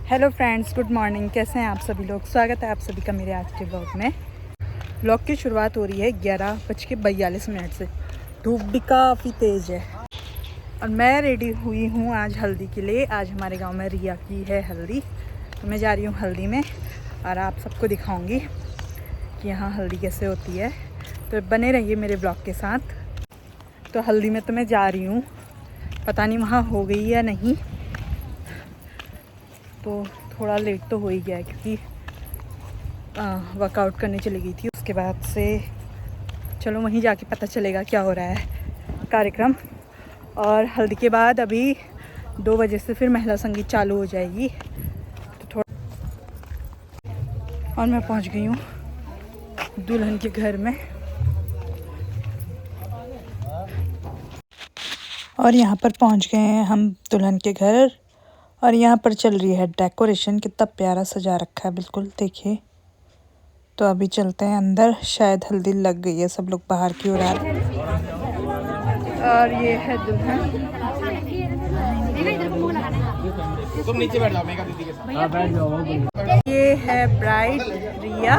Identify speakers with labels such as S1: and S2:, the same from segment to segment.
S1: Hello friends, good morning. कैसे हैं आप सभी लोग? स्वागत है आप सभी का मेरे आज के ब्लॉग में। ब्लॉग की शुरुआत हो रही है 11:42 से। धूप भी काफ़ी तेज़ है और मैं रेडी हुई हूँ आज हल्दी के लिए। आज हमारे गांव में रिया की है हल्दी, तो मैं जा रही हूँ हल्दी में और आप सबको दिखाऊंगी कि यहाँ हल्दी कैसे होती है। तो बने रहिए मेरे ब्लॉग के साथ। तो हल्दी में तो मैं जा रही हूँ, पता नहीं वहाँ हो गई या नहीं, तो थोड़ा लेट तो हो ही गया है क्योंकि वर्कआउट करने चली गई थी। उसके बाद से चलो वहीं जाके पता चलेगा क्या हो रहा है कार्यक्रम। और हल्दी के बाद अभी 2 बजे से फिर महिला संगीत चालू हो जाएगी। तो थोड़ा और मैं पहुंच गई हूँ दुल्हन के घर में और यहाँ पर पहुँच गए हैं हम दुल्हन के घर। और यहाँ पर चल रही है डेकोरेशन, कितना प्यारा सजा रखा है, बिल्कुल देखिए। तो अभी चलते हैं अंदर, शायद हल्दी लग गई है, सब लोग बाहर की ओर आ रहे हैं। और ये है दुल्हन।
S2: तुम नीचे बैठ जाओ मेघा दीदी के साथ।
S1: ये है ब्राइड रिया।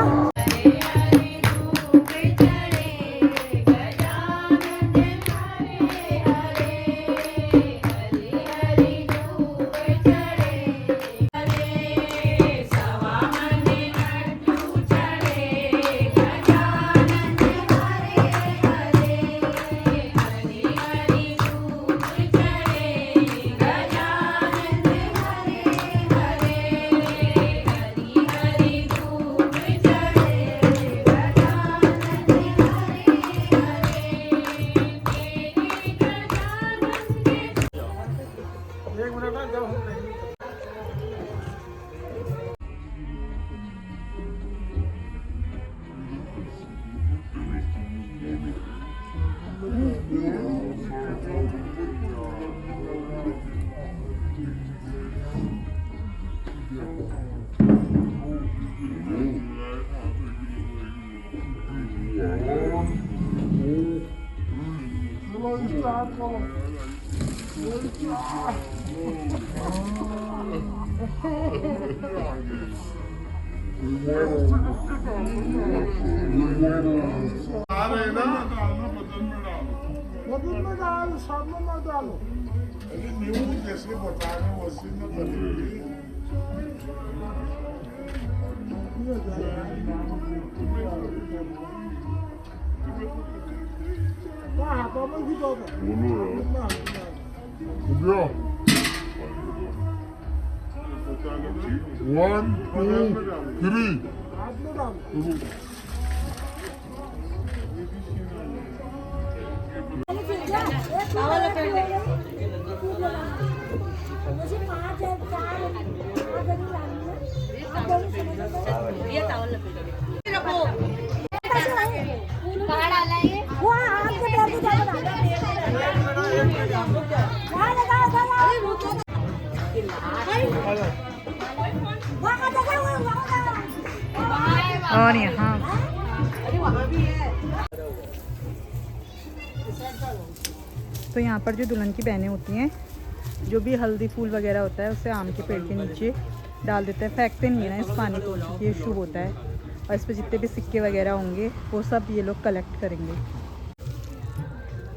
S3: One, two, three.
S1: और यहाँ तो यहाँ पर जो दुल्हन की बहनें होती हैं, जो भी हल्दी फूल वगैरह होता है उसे आम के पेड़ के नीचे डाल देते हैं। फेंकते नहीं है ना इस पानी को, ये शुभ होता है। और इस पर जितने भी सिक्के वगैरह होंगे वो सब ये लोग कलेक्ट करेंगे।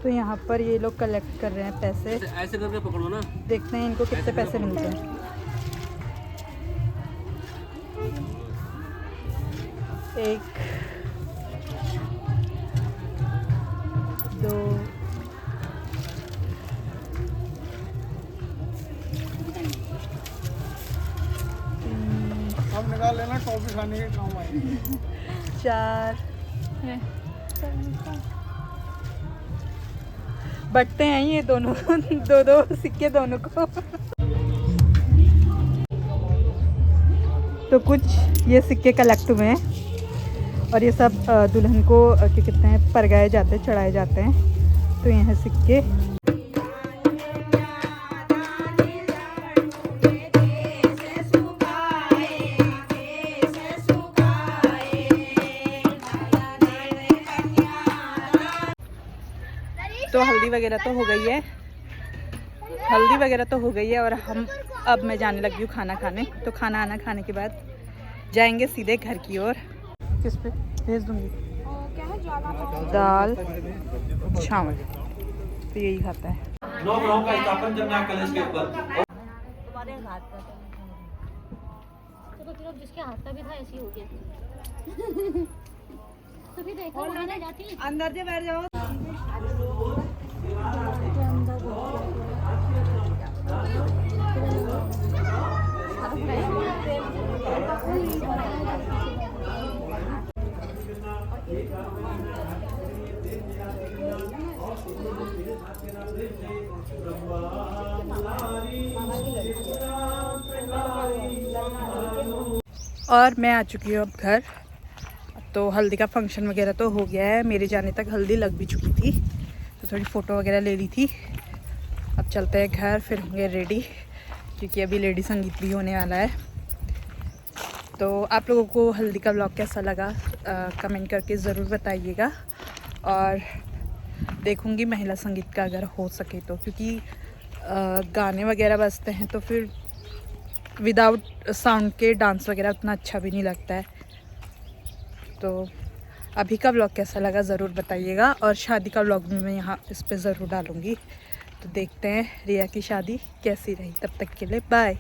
S1: तो यहाँ पर ये लोग कलेक्ट कर रहे हैं पैसे।
S2: ऐसे करके पकड़ो ना,
S1: देखते हैं इनको कितने पैसे मिलते हैं। एक, दो,
S2: सब निकाल लेना, टॉफी खाने के काम आएगी।
S1: 4। बटते हैं ये दोनों दो सिक्के दोनों को। तो कुछ ये सिक्के कलेक्ट हुए हैं और ये सब दुल्हन को क्या कहते हैं, परगाए जाते हैं, चढ़ाए जाते हैं। तो ये हैं सिक्के। तो हल्दी वगैरह तो हो गई है, और हम अब मैं जाने लगी हूँ खाना खाने। तो खाना आना खाने के बाद जाएंगे सीधे घर की ओर। किस पे भेज दूँगी? दाल चावल तो यही खाता है।
S4: नौ ग्रहों का स्थापन जब मैं कलश के ऊपर
S5: तुम्हारे हाथ का तो फिर जिसके हाथ का भी था ऐसी हो गया। तो फिर देखो वहाँ नहीं जाती
S1: अंदर से बैठ जाओ। और मैं आ चुकी हूँ अब घर। तो हल्दी का फंक्शन वगैरह तो हो गया है, मेरे जाने तक हल्दी लग भी चुकी थी, तो थोड़ी फ़ोटो वगैरह ले ली थी। अब चलते हैं घर, फिर होंगे रेडी, क्योंकि अभी लेडी संगीत भी होने वाला है। तो आप लोगों को हल्दी का व्लॉग कैसा लगा कमेंट करके ज़रूर बताइएगा। और देखूँगी महिला संगीत का अगर हो सके तो, क्योंकि गाने वगैरह बजते हैं तो फिर विदाउट साउंड के डांस वगैरह उतना अच्छा भी नहीं लगता है। तो अभी का व्लॉग कैसा लगा ज़रूर बताइएगा। और शादी का व्लॉग भी मैं यहाँ इस पे ज़रूर डालूँगी। तो देखते हैं रिया की शादी कैसी रही। तब तक के लिए बाय।